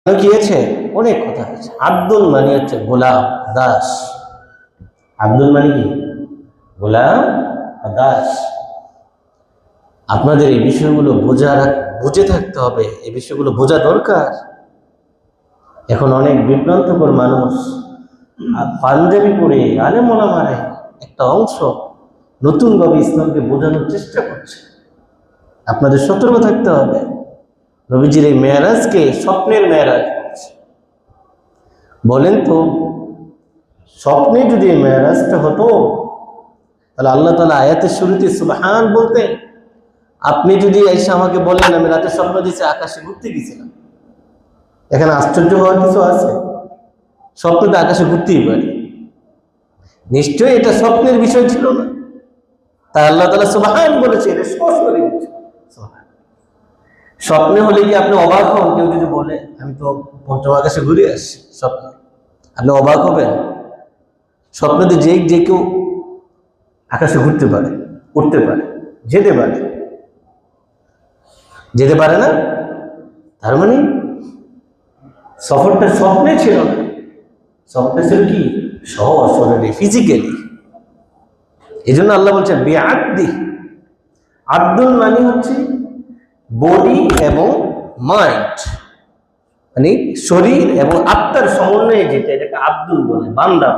গিয়েছে, অনেক কথা হয়েছে। আব্দুল মানে হচ্ছে গোলাম, দাস। আব্দুল মানে কি? গোলাম, দাস। আপনাদের এই বিষয়গুলো বুঝে থাকতে হবে, এই বিষয়গুলো বোঝা দরকার। এখন অনেক বিভ্রান্তকর মানুষ পাঞ্জাবি পরে আলেম ওলামারে একটা অংশ নতুনভাবে ইসলামকে বোঝানোর চেষ্টা করছে। আপনাদের সতর্ক থাকতে হবে। নবীজির এই মেরাজকে স্বপ্নের মেরাজ বলেন তো, স্বপ্নে যদি এই মেরাজটা হতো তাহলে আল্লাহ তাআলা আয়াতের শুরুতে সুবহান বলতেন। আপনি যদি এসে আমাকে বলেন আমি রাতে স্বপ্ন দিয়েছি আকাশে ঘুরতে গেছিলাম, এখানে আশ্চর্য হওয়ার কিছু আছে? স্বপ্নটা আকাশে ঘুরতেই পারে, নিশ্চয়ই এটা স্বপ্নের বিষয় ছিল না। তাই আল্লাহ তাআলা সুবহান বলেছে, এটা সরাসরি স্বপ্নে হলে কি আপনি অবাক হন? কেউ যদি বলে আমি তো পঞ্চম আকাশে ঘুরে আসছি স্বপ্নে, আপনি অবাক হবেন? স্বপ্নেতে যে কেউ আকাশে ঘুরতে পারে, উঠতে পারে, যেতে পারে না? তার মানে সফরটা স্বপ্নে ছিল না, স্বপ্নে ছিল কি সরাসরি ফিজিক্যালি। এই জন্য আল্লাহ বলছেন বিআদ্দি। আব্দুল মানে হচ্ছে বডি এবং মাইন্ড, মানে শরীর এবং আত্মার সমন্বয়ে যেটা, এটাকে আব্দুল বলে, বান্দা।